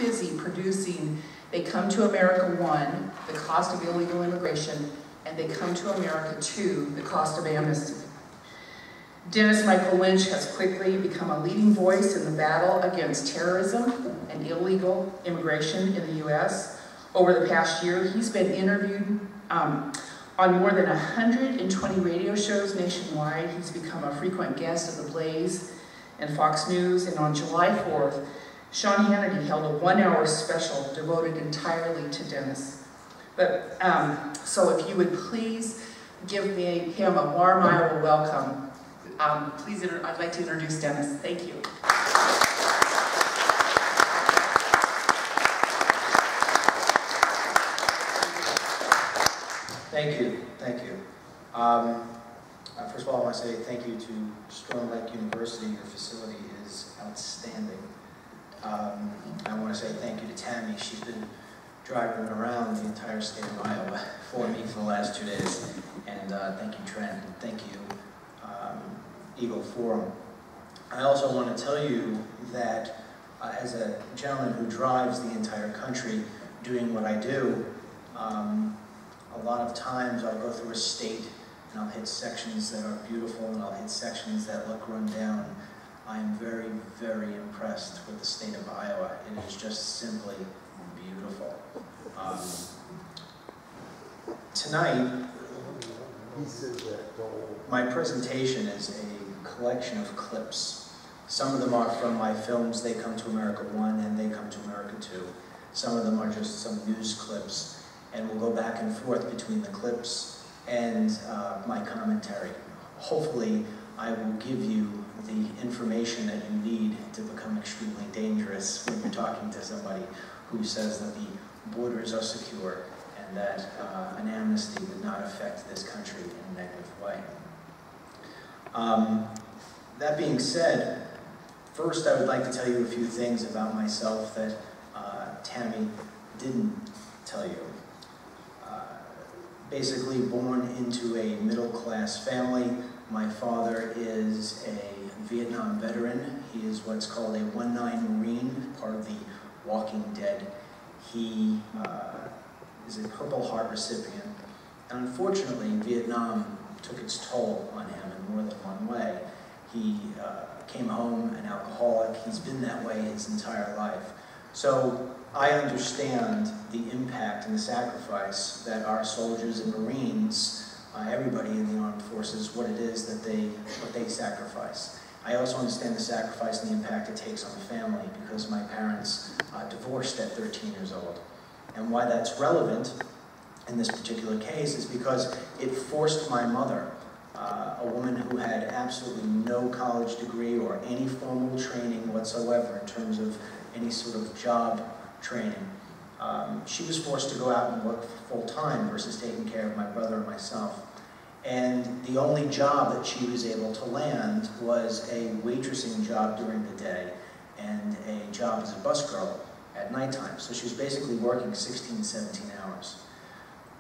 busy producing They Come to America 1, The Cost of Illegal Immigration, and They Come to America 2, The Cost of Amnesty. Dennis Michael Lynch has quickly become a leading voice in the battle against terrorism and illegal immigration in the U.S. Over the past year, he's been interviewed on more than 120 radio shows nationwide. He's become a frequent guest of The Blaze and Fox News, and on July 4th, Sean Hannity held a 1-hour special devoted entirely to Dennis. So if you would please give him a warm Iowa welcome. I'd like to introduce Dennis. Thank you. Thank you. First of all, I want to say thank you to Storm Lake University. Your facility is outstanding. I want to say thank you to Tammy. She's been driving around the entire state of Iowa for me for the last 2 days. And thank you, Trent, and thank you, Eagle Forum. I also want to tell you that as a gentleman who drives the entire country doing what I do, a lot of times I'll go through a state and I'll hit sections that are beautiful and I'll hit sections that look run down. I am very, very impressed with the state of Iowa. It is just simply beautiful. Tonight, my presentation is a collection of clips. Some of them are from my films, They Come to America 1 and They Come to America 2. Some of them are just some news clips. And we'll go back and forth between the clips and my commentary. Hopefully, I will give you the information that you need to become extremely dangerous when you're talking to somebody who says that the borders are secure and that an amnesty would not affect this country in a negative way. That being said, first I would like to tell you a few things about myself that Tammy didn't tell you. Basically born into a middle-class family. My father is a Vietnam veteran. He is what's called a 1-9 Marine, part of the Walking Dead. He is a Purple Heart recipient. And unfortunately, Vietnam took its toll on him in more than one way. He came home an alcoholic. He's been that way his entire life. So I understand the impact and the sacrifice that our soldiers and Marines, everybody in the armed forces, what it is that they sacrifice. I also understand the sacrifice and the impact it takes on the family because my parents divorced at 13 years old. And why that's relevant in this particular case is because it forced my mother, a woman who had absolutely no college degree or any formal training whatsoever in terms of any sort of job training. She was forced to go out and work full-time versus taking care of my brother and myself. And the only job that she was able to land was a waitressing job during the day and a job as a bus girl at nighttime. So she was basically working 16, 17 hours.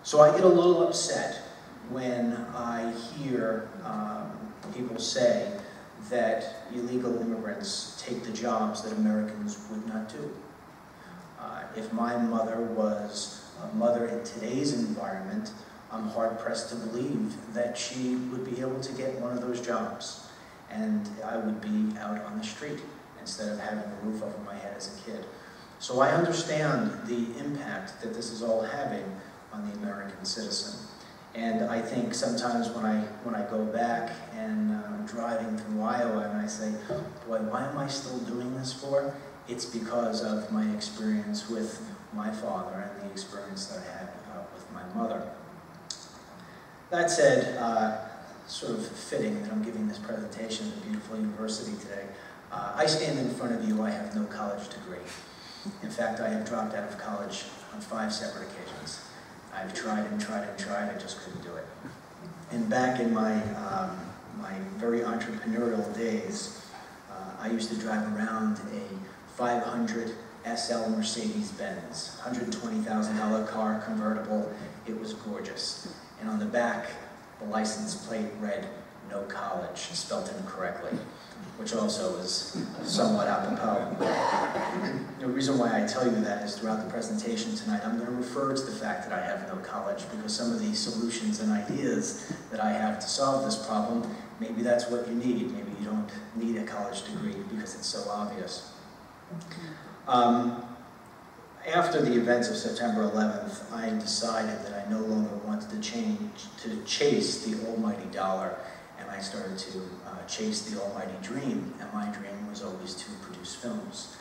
So I get a little upset when I hear people say that illegal immigrants take the jobs that Americans would not do. If my mother was a mother in today's environment, I'm hard-pressed to believe that she would be able to get one of those jobs. And I would be out on the street instead of having a roof over my head as a kid. So I understand the impact that this is all having on the American citizen. And I think sometimes when I go back and I'm driving through Iowa and I say, boy, why am I still doing this for? It's because of my experience with my father and the experience that I had with my mother. That said, sort of fitting that I'm giving this presentation at a beautiful university today. I stand in front of you, I have no college degree. In fact, I have dropped out of college on 5 separate occasions. I've tried and tried and tried, I just couldn't do it. And back in my very entrepreneurial days, I used to drive around a 500 SL Mercedes-Benz, $120,000 car, convertible. It was gorgeous. And on the back, the license plate read, no college, spelt incorrectly, which also is somewhat apropos. The reason why I tell you that is throughout the presentation tonight, I'm going to refer to the fact that I have no college, because some of the solutions and ideas that I have to solve this problem, maybe that's what you need. Maybe you don't need a college degree because it's so obvious. After the events of September 11th, I decided that I no longer wanted to chase the almighty dollar, and I started to chase the almighty dream, and my dream was always to produce films.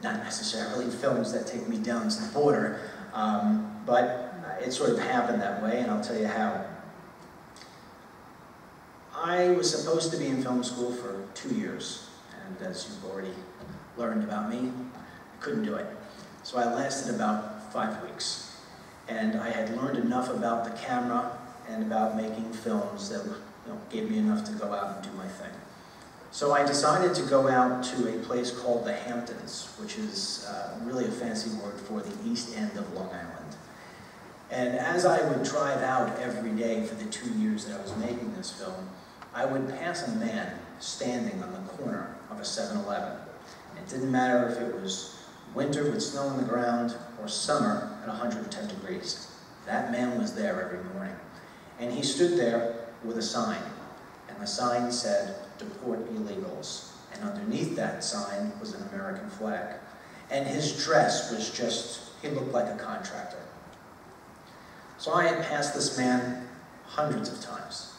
Not necessarily films that take me down to the border, but it sort of happened that way, and I'll tell you how. I was supposed to be in film school for 2 years, and as you've already learned about me, I couldn't do it. So I lasted about 5 weeks, and I had learned enough about the camera and about making films that gave me enough to go out and do my thing. So I decided to go out to a place called the Hamptons, which is really a fancy word for the East End of Long Island. And as I would drive out every day for the 2 years that I was making this film, I would pass a man standing on the corner of a 7-Eleven. It didn't matter if it was winter with snow on the ground or summer at 110 degrees. That man was there every morning. And he stood there with a sign. And the sign said, "Deport illegals." And underneath that sign was an American flag. And his dress was just, he looked like a contractor. So I had passed this man hundreds of times.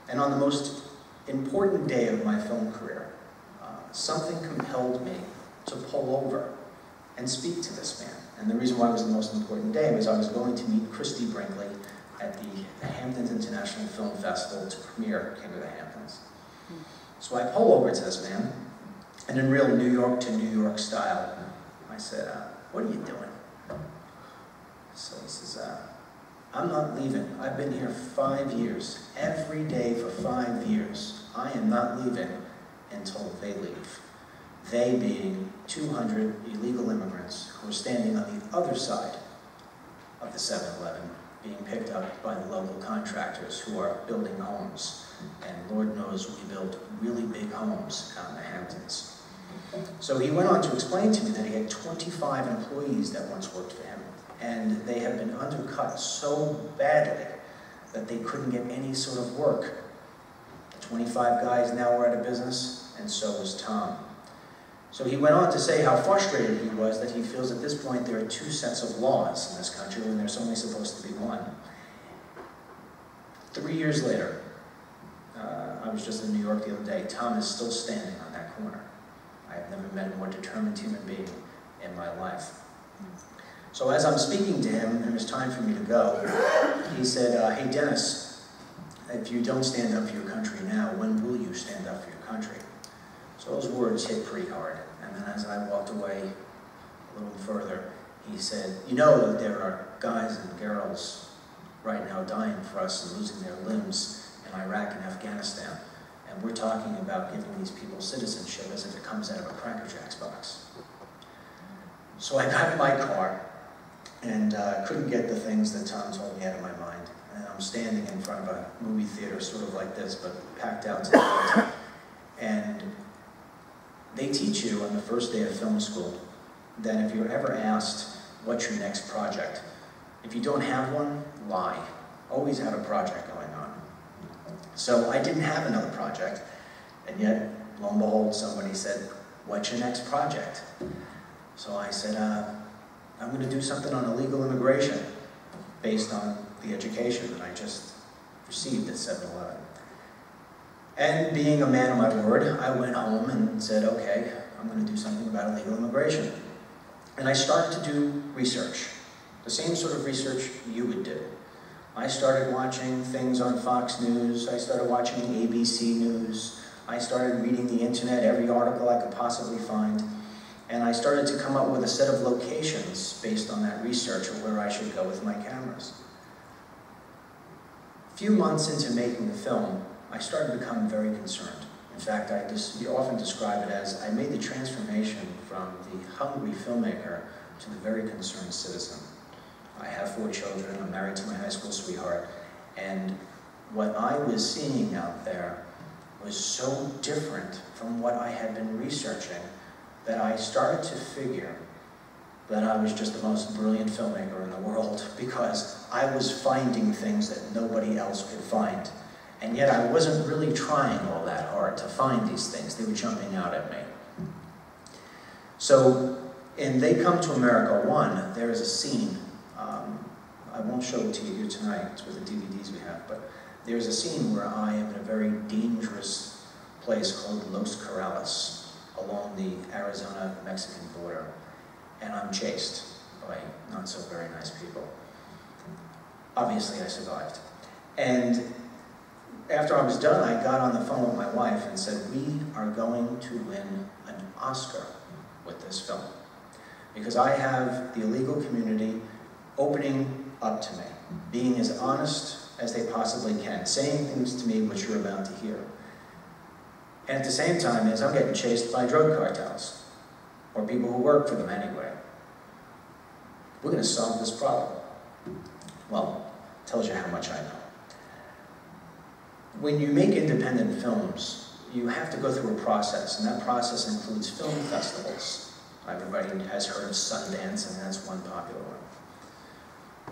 And on the most important day of my film career, something compelled me to pull over and speak to this man. And the reason why it was the most important day was I was going to meet Christy Brinkley at the Hamptons International Film Festival to premiere King of the Hamptons. So I pull over to this man, and in real New York to New York style, I said, "What are you doing?" So he says, "I'm not leaving. I've been here 5 years. Every day for 5 years. I am not leaving until they leave." They being 200 illegal immigrants who are standing on the other side of the 7-Eleven, being picked up by the local contractors who are building homes. And Lord knows we built really big homes out in the Hamptons. So he went on to explain to me that he had 25 employees that once worked for him, and they had been undercut so badly that they couldn't get any sort of work. The 25 guys now were out of business, and so was Tom. So he went on to say how frustrated he was that he feels at this point there are 2 sets of laws in this country when there's only supposed to be one. 3 years later, I was just in New York the other day, Tom is still standing on that corner. I have never met a more determined human being in my life. So as I'm speaking to him, and it was time for me to go, he said, "Hey Dennis, if you don't stand up for your country now, when will you stand up for your country?" So those words hit pretty hard. And then as I walked away a little further, he said, "You know that there are guys and girls right now dying for us and losing their limbs in Iraq and Afghanistan. And we're talking about giving these people citizenship as if it comes out of a Cracker Jacks box." So I got in my car and couldn't get the things that Tom told me out of my mind. And I'm standing in front of a movie theater, sort of like this, but packed out to the front. And they teach you on the first day of film school that if you're ever asked, "What's your next project?" if you don't have one, lie. Always have a project going on. So I didn't have another project, and yet, lo and behold, somebody said, "What's your next project?" So I said, "I'm going to do something on illegal immigration based on the education that I just received at 7-Eleven. And being a man of my word, I went home and said, "Okay, I'm going to do something about illegal immigration." And I started to do research, the same sort of research you would do. I started watching things on Fox News, I started watching ABC News, I started reading the internet, every article I could possibly find, and I started to come up with a set of locations based on that research of where I should go with my cameras. A few months into making the film, I started to become very concerned. In fact, I often describe it as I made the transformation from the hungry filmmaker to the very concerned citizen. I have 4 children, I'm married to my high school sweetheart, and what I was seeing out there was so different from what I had been researching that I started to figure that I was just the most brilliant filmmaker in the world, because I was finding things that nobody else could find. And yet I wasn't really trying all that hard to find these things. They were jumping out at me. So in They Come to America 1, there is a scene. I won't show it to you here tonight. It's with the DVDs we have. But there's a scene where I am in a very dangerous place called Los Corrales along the Arizona-Mexican border. And I'm chased by not so very nice people. Obviously, I survived. And after I was done, I got on the phone with my wife and said, we are going to win an Oscar with this film. Because I have the illegal community opening up to me, being as honest as they possibly can, saying things to me which you're about to hear. And at the same time, as I'm getting chased by drug cartels, or people who work for them anyway. We're going to solve this problem. Well, tells you how much I know. When you make independent films, you have to go through a process, and that process includes film festivals. Everybody has heard of Sundance, and that's one popular one.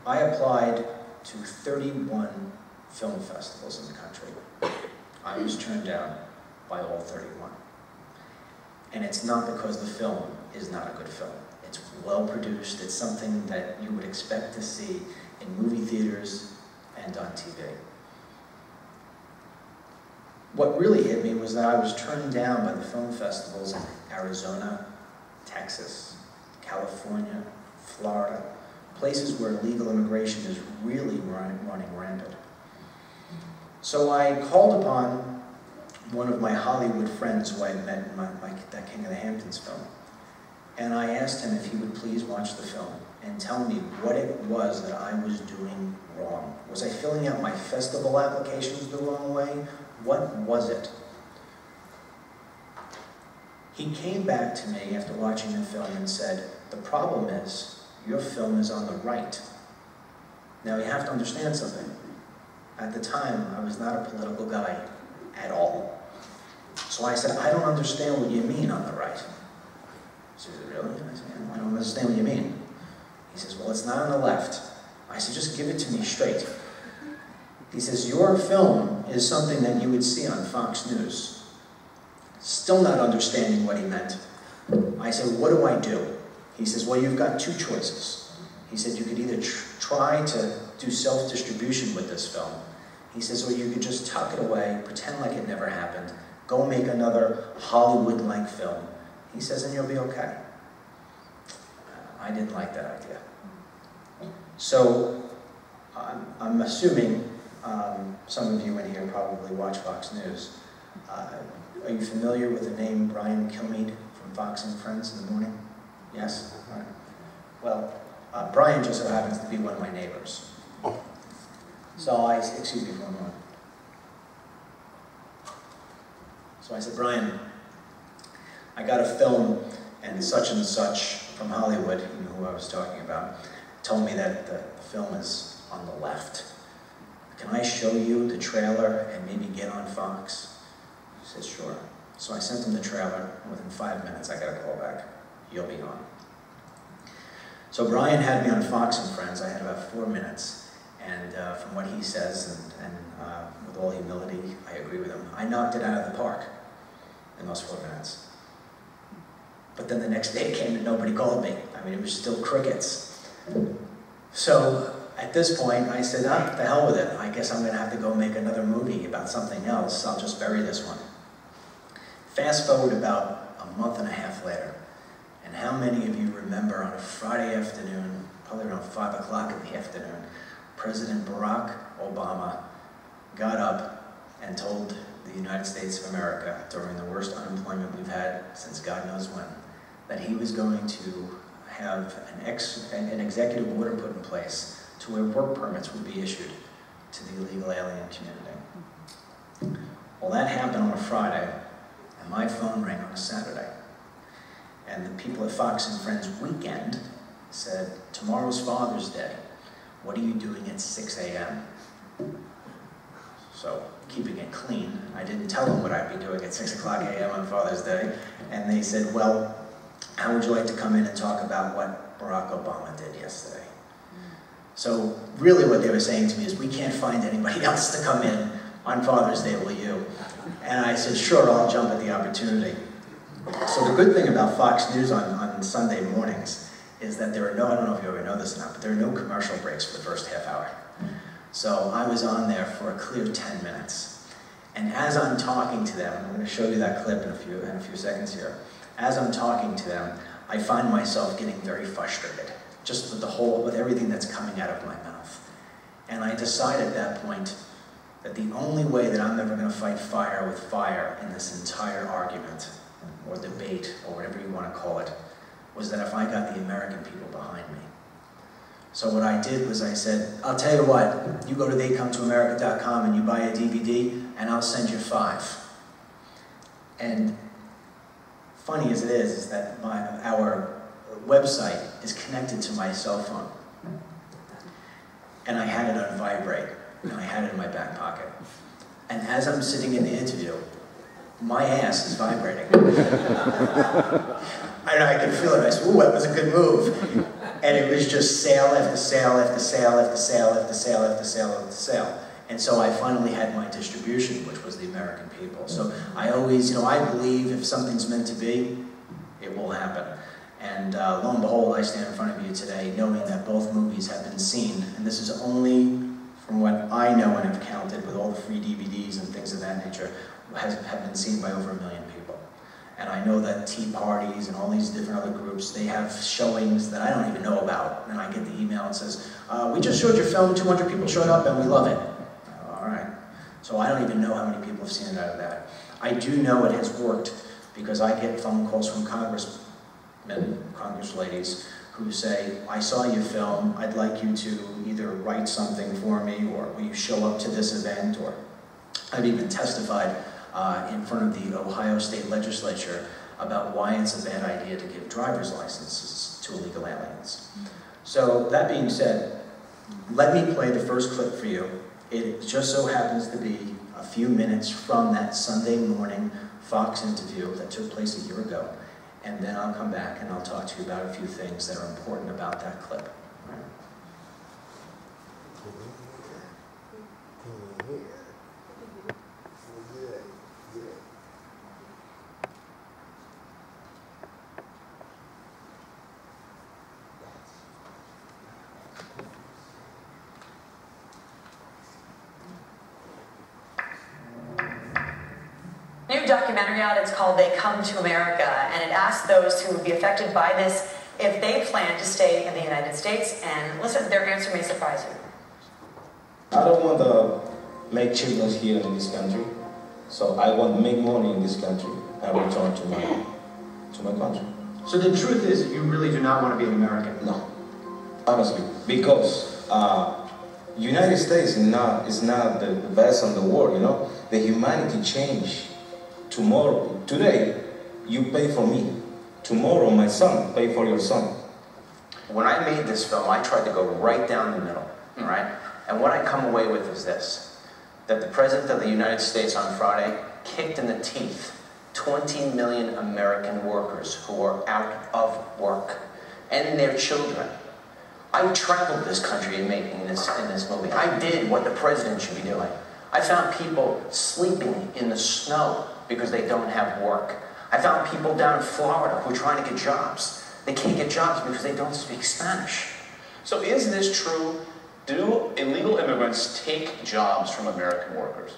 I applied to 31 film festivals in the country. I was turned down by all 31. And it's not because the film is not a good film. It's well produced. It's something that you would expect to see in movie theaters and on TV. What really hit me was that I was turned down by the film festivals in Arizona, Texas, California, Florida, places where illegal immigration is really running rampant. So I called upon one of my Hollywood friends who I had met in that King of the Hamptons film. And I asked him if he would please watch the film and tell me what it was that I was doing wrong. Was I filling out my festival applications the wrong way? What was it? He came back to me after watching the film and said, the problem is, your film is on the right. Now you have to understand something. At the time, I was not a political guy at all. So I said, I don't understand what you mean on the right. He says, really? I said, I don't understand what you mean. He says, well, it's not on the left. I said, just give it to me straight. He says, your film is something that you would see on Fox News. Still not understanding what he meant. I said, what do I do? He says, well, you've got two choices. He said, you could either try to do self-distribution with this film. He says, or you could just tuck it away, pretend like it never happened, go make another Hollywood-like film. He says, and you'll be okay. I didn't like that idea. So I'm assuming some of you in here probably watch Fox News. Are you familiar with the name Brian Kilmeade from Fox and Friends in the morning? Yes? All right. Well, Brian just so happens to be one of my neighbors. So excuse me for a moment. So I said, Brian, I got a film and such from Hollywood, you know who I was talking about, told me that the film is on the left. Can I show you the trailer and maybe get on Fox? He said, sure. So I sent him the trailer, and within 5 minutes I got a call back. You'll be on. So Brian had me on Fox and Friends. I had about 4 minutes, and from what he says, and with all humility, I agree with him. I knocked it out of the park in those 4 minutes. But then the next day came and nobody called me. I mean, it was still crickets. So at this point, I said, ah, the hell with it. I guess I'm going to have to go make another movie about something else. I'll just bury this one. Fast forward about a month and a half later, and how many of you remember on a Friday afternoon, probably around 5 o'clock in the afternoon, President Barack Obama got up and told the United States of America, during the worst unemployment we've had since God knows when, that he was going to have an executive order put in place to where work permits would be issued to the illegal alien community. Well, that happened on a Friday, and my phone rang on a Saturday. And the people at Fox and Friends Weekend said, tomorrow's Father's Day. What are you doing at 6 a.m.? So keeping it clean. I didn't tell them what I'd be doing at 6 o'clock a.m. on Father's Day. And they said, well, how would you like to come in and talk about what Barack Obama did yesterday? So really what they were saying to me is, we can't find anybody else to come in on Father's Day, will you? And I said, sure, I'll jump at the opportunity. So the good thing about Fox News on Sunday mornings is that there are no, I don't know if you ever know this or not, but there are no commercial breaks for the first half hour. So I was on there for a clear 10 minutes. And as I'm talking to them, I'm going to show you that clip in a few seconds here. As I'm talking to them, I find myself getting very frustrated, just with everything that's coming out of my mouth. And I decide at that point that the only way that I'm ever going to fight fire with fire in this entire argument, or debate, or whatever you want to call it, was that if I got the American people behind me. So what I did was I said, I'll tell you what, you go to theycometomerica.com and you buy a DVD, and I'll send you 5. And funny as it is that our website is connected to my cell phone. And I had it on vibrate, and I had it in my back pocket. And as I'm sitting in the interview, my ass is vibrating. And I could feel it. I said, ooh, that was a good move. And it was just sale after sale after sale after sale after sale after sale after sale. And so I finally had my distribution, which was the American people. So I always, I believe if something's meant to be, it will happen. And lo and behold, I stand in front of you today knowing that both movies have been seen. And this is only from what I know and have counted with all the free DVDs and things of that nature, have been seen by over 1 million people. And I know that tea parties and all these different other groups, they have showings that I don't even know about. And I get the email that says, we just showed your film, 200 people showed up and we love it. All right. So I don't even know how many people have seen it out of that. I do know it has worked because I get phone calls from congressmen, congress-ladies, who say, I saw your film, I'd like you to either write something for me, or will you show up to this event, or I've even testified in front of the Ohio State Legislature about why it's a bad idea to give driver's licenses to illegal aliens. So that being said, let me play the first clip for you. It just so happens to be a few minutes from that Sunday morning Fox interview that took place a year ago. And then I'll come back and I'll talk to you about a few things that are important about that clip. New documentary out, it's called They Come to America, and it asks those who would be affected by this if they plan to stay in the United States, and listen, their answer may surprise you. I don't want to make children here in this country, so I want to make money in this country and return to my country. So the truth is that you really do not want to be an American? No, honestly, because United States is not the best in the world, The humanity change. Tomorrow, today, you pay for me. Tomorrow, my son pay for your son. When I made this film, I tried to go right down the middle, all right? And what I come away with is this, that the President of the United States on Friday kicked in the teeth 20 million American workers who are out of work, and their children. I traveled this country in making this movie. I did what the President should be doing. I found people sleeping in the snow because they don't have work. I found people down in Florida who are trying to get jobs. They can't get jobs because they don't speak Spanish. So is this true? Do illegal immigrants take jobs from American workers?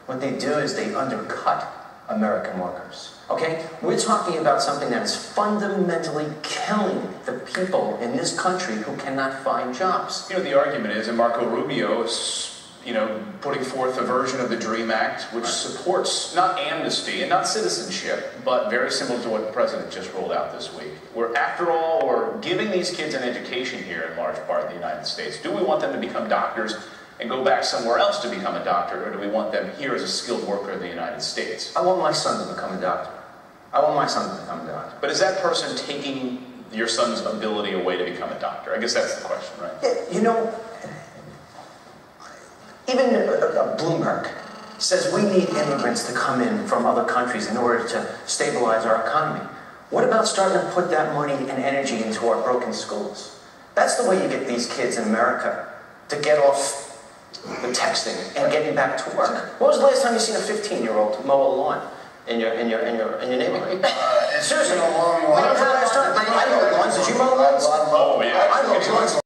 What they do is they undercut American workers. Okay? We're talking about something that is fundamentally killing the people in this country who cannot find jobs. The argument is, and Marco Rubio is putting forth a version of the DREAM Act, which supports not amnesty and not citizenship, but very similar to what the President just rolled out this week. Where, after all, we're giving these kids an education here in large part in the United States. Do we want them to become doctors and go back somewhere else to become a doctor, or do we want them here as a skilled worker in the United States? I want my son to become a doctor. I want my son to become a doctor. But is that person taking your son's ability away to become a doctor? I guess that's the question, right? Yeah, even Bloomberg, says we need immigrants to come in from other countries in order to stabilize our economy. What about starting to put that money and energy into our broken schools? That's the way you get these kids in America to get off the texting and getting back to work. When was the last time you seen a 15-year-old mow a lawn in your neighborhood? Seriously, when was the last time? I mowed lawns. Did you mow lawns? Oh, yeah. I mowed lawns.